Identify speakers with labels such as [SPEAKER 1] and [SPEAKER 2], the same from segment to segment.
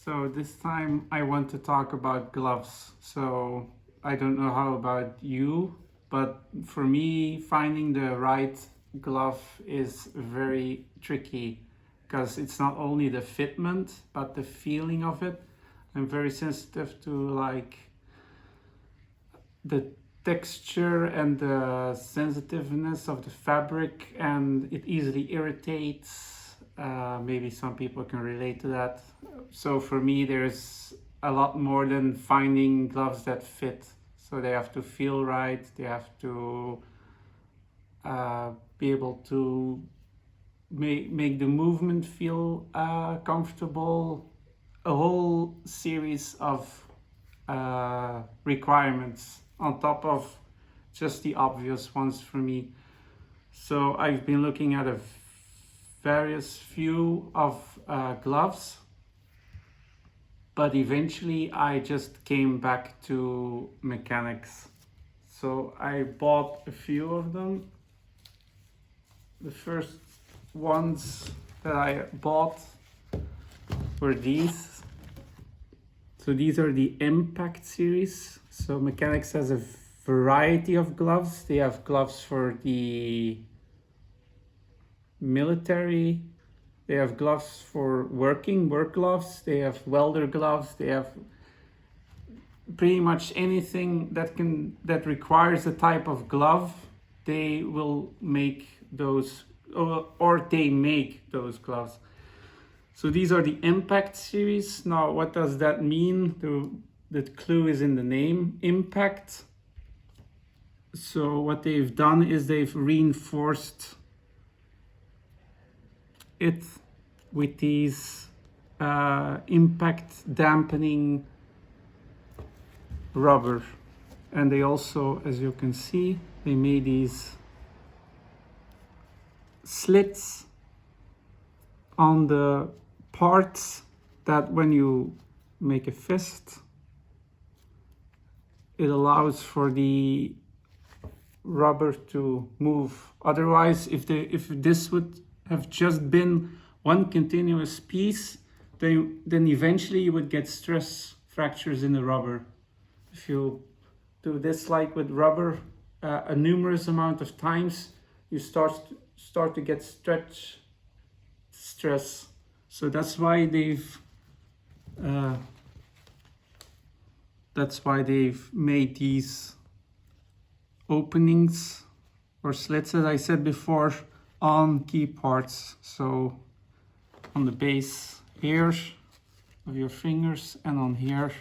[SPEAKER 1] So this time I want to talk about gloves. So I don't know how about you, but for me finding the right glove is very tricky because it's not only the fitment but the feeling of it. I'm very sensitive to like the texture and the sensitiveness of the fabric, and it easily irritates. Maybe some people can relate to that. So for me, there's a lot more than finding gloves that fit. So they have to feel right, they have to be able to make the movement feel comfortable. A whole series of requirements on top of just the obvious ones for me. So I've been looking at a various few of gloves, but eventually I just came back to Mechanix. So I bought a few of them. The first ones that I bought were these. So these are the M-Pact series. So Mechanix has a variety of gloves. They have gloves for the military, they have gloves for work gloves, they have welder gloves, they have pretty much anything that requires a type of glove. They will make those, or they make those gloves. So these are the M-Pact series. Now what does that mean? The clue is in the name, impact. So what they've done is they've reinforced it with these impact dampening rubber, and they also, as you can see, they made these slits on the parts that when you make a fist, it allows for the rubber to move. Otherwise, if this would have just been one continuous piece, then eventually you would get stress fractures in the rubber. If you do this like with rubber a numerous amount of times, you start to get stress. So that's why they've made these openings or slits, as I said before, on key parts. So on the base here of your fingers and on here.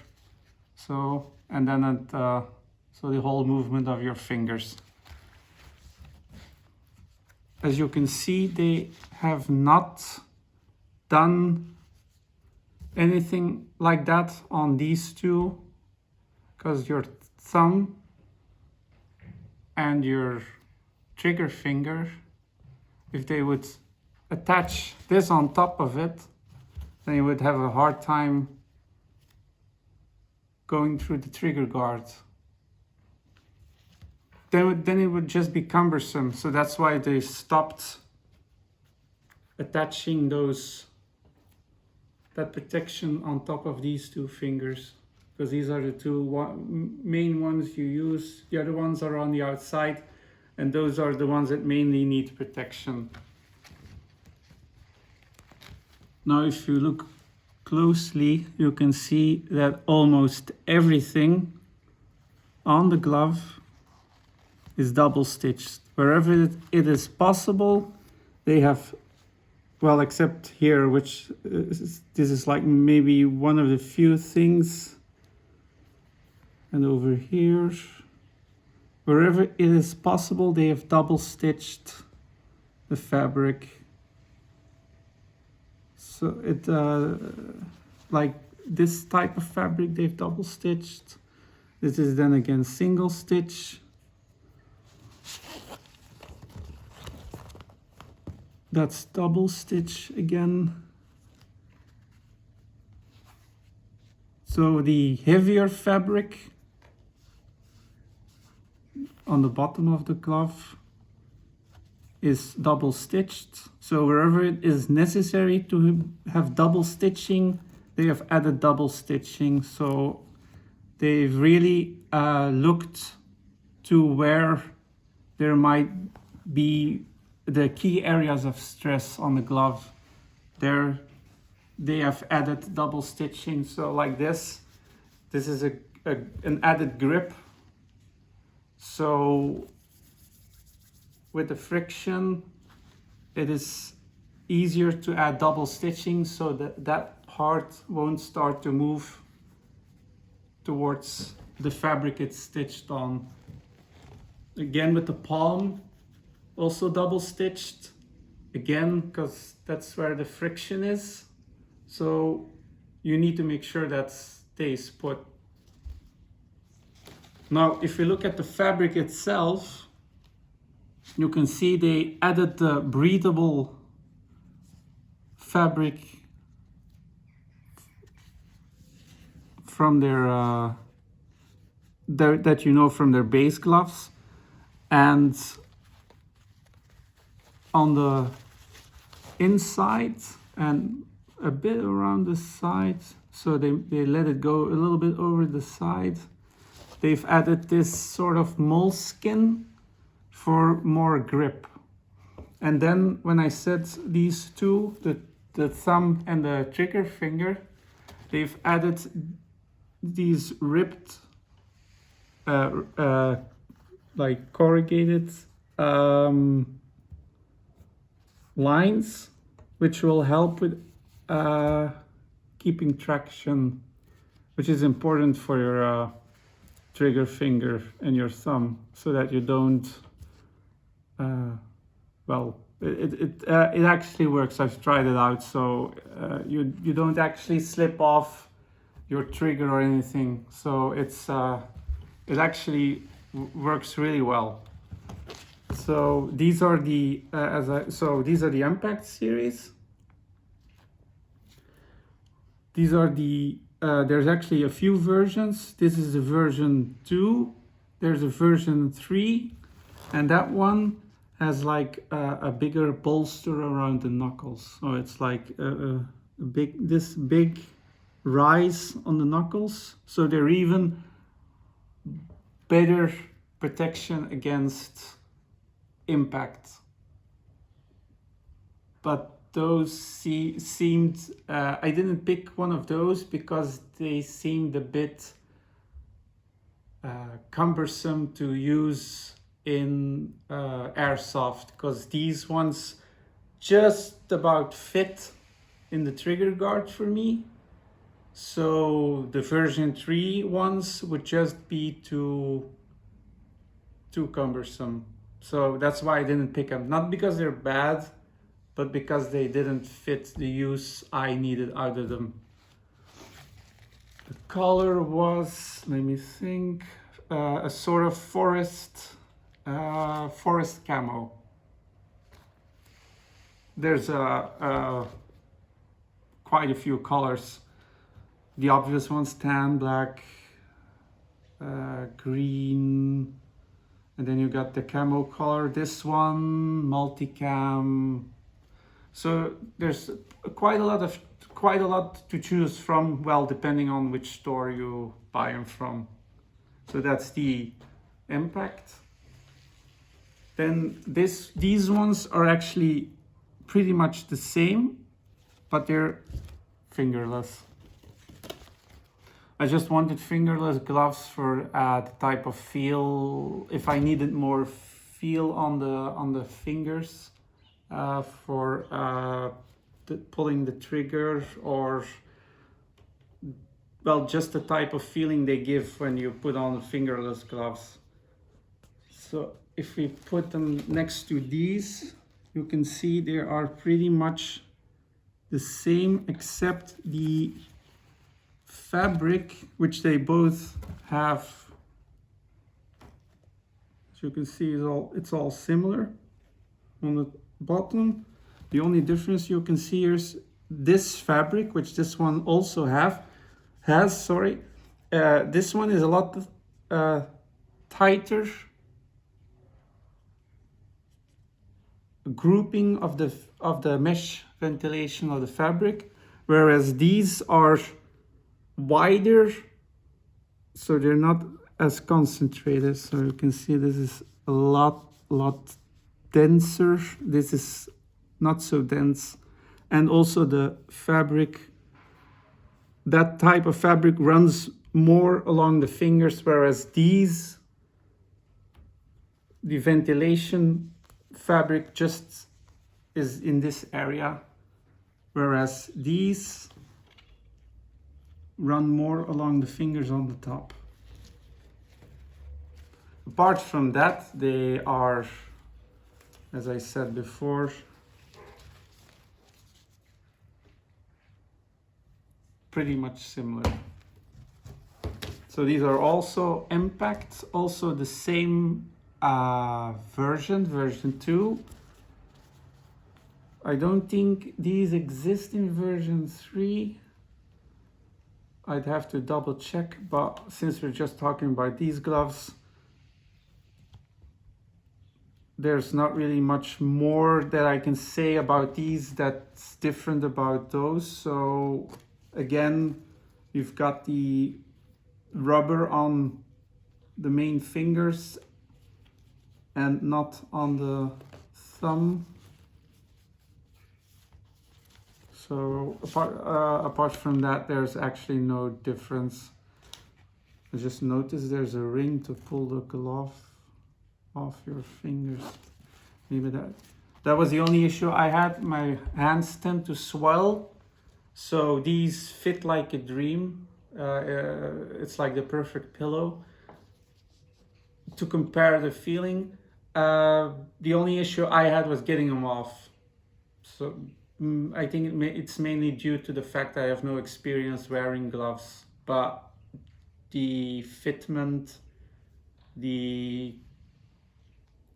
[SPEAKER 1] So, and then at so the whole movement of your fingers. As you can see, they have not done anything like that on these two, because your thumb and your trigger finger, if they would attach this on top of it, then you would have a hard time going through the trigger guard. Then it would just be cumbersome. So that's why they stopped attaching that protection on top of these two fingers, because these are the two main ones you use. The other ones are on the outside, and those are the ones that mainly need protection. Now if you look closely, you can see that almost everything on the glove is double stitched. Wherever it is possible, they have, well, except here, which this is like maybe one of the few things, and over here, wherever it is possible, they have double stitched the fabric. So it, like this type of fabric, they've double stitched. This is then again single stitch. That's double stitch again. So the heavier fabric on the bottom of the glove is double stitched. So wherever it is necessary to have double stitching, they have added double stitching, so they've really looked to where there might be the key areas of stress on the glove. There they have added double stitching, so like this is an added grip, so with the friction it is easier to add double stitching so that that part won't start to move towards the fabric it's stitched on. Again with the palm, also double stitched, again because that's where the friction is, so you need to make sure that stays put. Now if you look at the fabric itself, you can see they added the breathable fabric from their that you know from their base gloves, and on the inside and a bit around the side, so they let it go a little bit over the side. They've added this sort of moleskin for more grip. And then when I said these two, the thumb and the trigger finger, they've added these ribbed like corrugated lines, which will help with keeping traction, which is important for your trigger finger and your thumb, so that you don't well, it actually works. I've tried it out, so you don't actually slip off your trigger or anything, so it actually works really well. So these are the these are the M-Pact series. These are the there's actually a few versions. This is the version 2. There's a version 3, and that one has like a bigger bolster around the knuckles. So it's like this big rise on the knuckles. So they're even better protection against impact. But those seemed, I didn't pick one of those because they seemed a bit cumbersome to use in Airsoft, because these ones just about fit in the trigger guard for me. So the version 3 ones would just be too cumbersome. So that's why I didn't pick them. Not because they're bad, but because they didn't fit the use I needed out of them. The color was, let me think, a sort of forest camo. There's quite a few colors. The obvious ones: tan, black, green, and then you got the camo color. This one, multicam. So there's quite a lot to choose from. Well, depending on which store you buy them from. So that's the M-Pact. Then these ones are actually pretty much the same, but they're fingerless. I just wanted fingerless gloves for the type of feel. If I needed more feel on the fingers for pulling the trigger, or well, just the type of feeling they give when you put on fingerless gloves. So if we put them next to these, you can see they are pretty much the same, except the fabric, which they both have, as you can see, it's all similar on the bottom. The only difference you can see is this fabric, which this one also has. This one is a lot tighter grouping of the mesh ventilation of the fabric. whereas these are wider, so they're not as concentrated. So you can see this is a lot denser. This is not so dense. And also the fabric, that type of fabric runs more along the fingers, whereas these, the ventilation fabric just is in this area, whereas these run more along the fingers on the top. Apart from that, they are, as I said before, pretty much similar. So these are also M-Pact, also the same version 2. I don't think these exist in version 3. I'd have to double check, but since we're just talking about these gloves, there's not really much more that I can say about these that's different about those. So again, you've got the rubber on the main fingers and not on the thumb. So apart from that, there's actually no difference. I just noticed there's a ring to pull the glove off your fingers. Maybe that was the only issue I had. My hands tend to swell, so these fit like a dream. It's like the perfect pillow. To compare the feeling, the only issue I had was getting them off. So I think it's mainly due to the fact I have no experience wearing gloves, but the fitment, the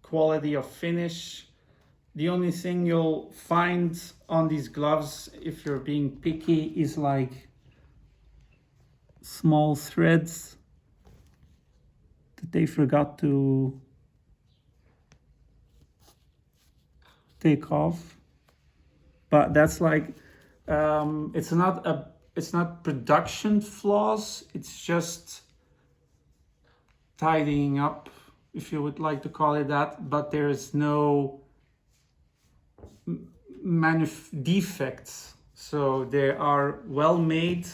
[SPEAKER 1] quality of finish, the only thing you'll find on these gloves, if you're being picky, is like small threads that they forgot to take off. But that's like, it's not production flaws, it's just tidying up, if you would like to call it that, but there is no defects. So they are well made,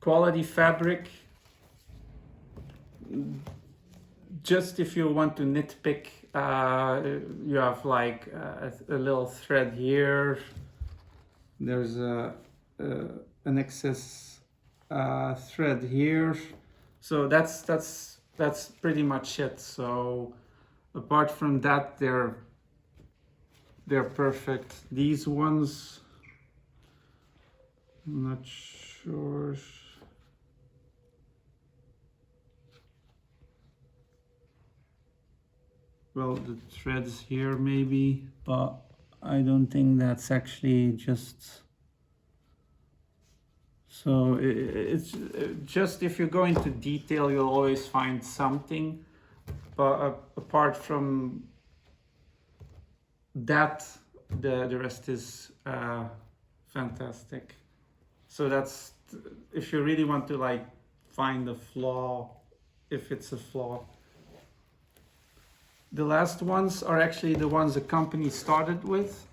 [SPEAKER 1] quality fabric. Just if you want to nitpick, you have like a little thread here. There's an excess thread here. So that's pretty much it. So apart from that, they're perfect. These ones, I'm not sure. Well, the threads here maybe, but I don't think that's actually just. So it's just, if you go into detail, you'll always find something, but apart from that, the rest is fantastic. So that's, if you really want to like find a flaw, if it's a flaw. The last ones are actually the ones the company started with.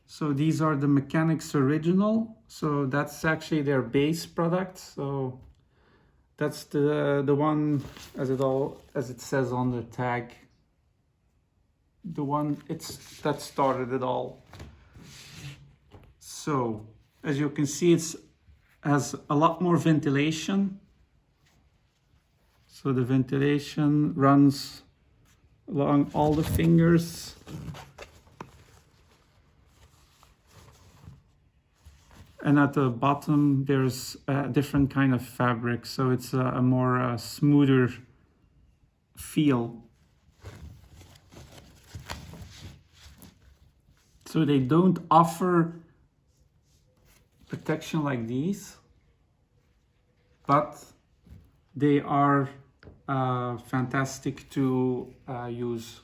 [SPEAKER 1] So these are the Mechanix original. So that's actually their base product. So that's the one, as it says on the tag, the one that started it all. So as you can see, it has a lot more ventilation. So the ventilation runs along all the fingers. And at the bottom, there's a different kind of fabric. So it's a more smoother feel. So they don't offer protection like these, but they are fantastic to use.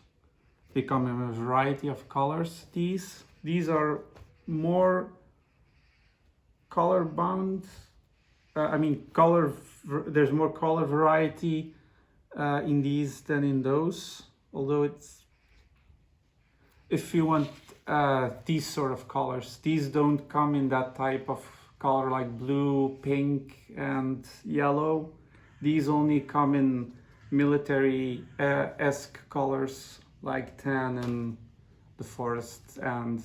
[SPEAKER 1] They come in a variety of colors. These are more color bound. There's more color variety in these than in those. Although it's, if you want these sort of colors, these don't come in that type of color like blue, pink, and yellow. These only come in military-esque colors like tan and the forest and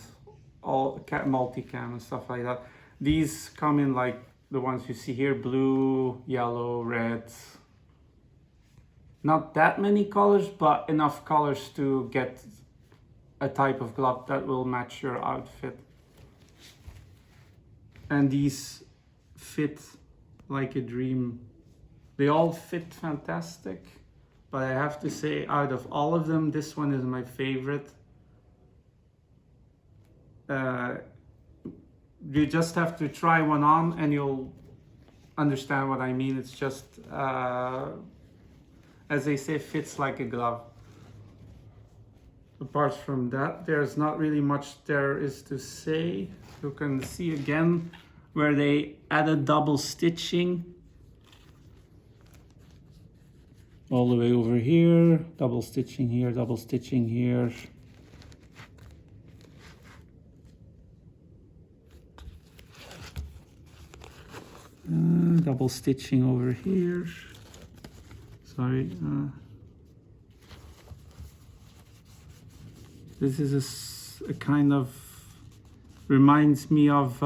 [SPEAKER 1] all multicam and stuff like that. These come in like the ones you see here: blue, yellow, red. Not that many colors, but enough colors to get a type of glove that will match your outfit. And these fit like a dream. They all fit fantastic, but I have to say, out of all of them, this one is my favorite. You just have to try one on and you'll understand what I mean. It's just, as they say, fits like a glove. Apart from that, there's not really much there is to say. You can see again where they added double stitching. All the way over here, double stitching here, double stitching here. Double stitching over here. Sorry. This is a kind of, reminds me of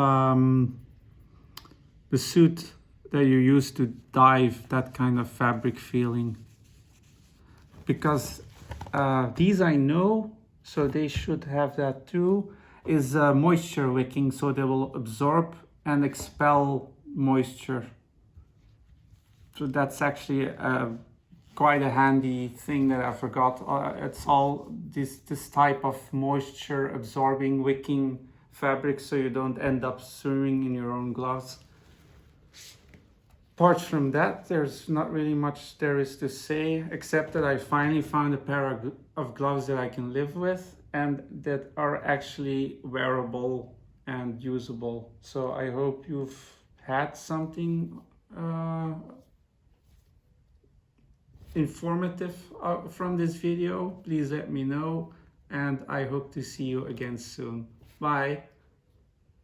[SPEAKER 1] the suit that you use to dive, that kind of fabric feeling. Because these I know, so they should have that too, is moisture wicking, so they will absorb and expel moisture. So that's actually quite a handy thing that I forgot. It's all this type of moisture absorbing wicking fabric, so you don't end up swimming in your own gloves. Apart from that, there's not really much there is to say, except that I finally found a pair of gloves that I can live with and that are actually wearable and usable. So I hope you've had something informative from this video. Please let me know, and I hope to see you again soon. Bye.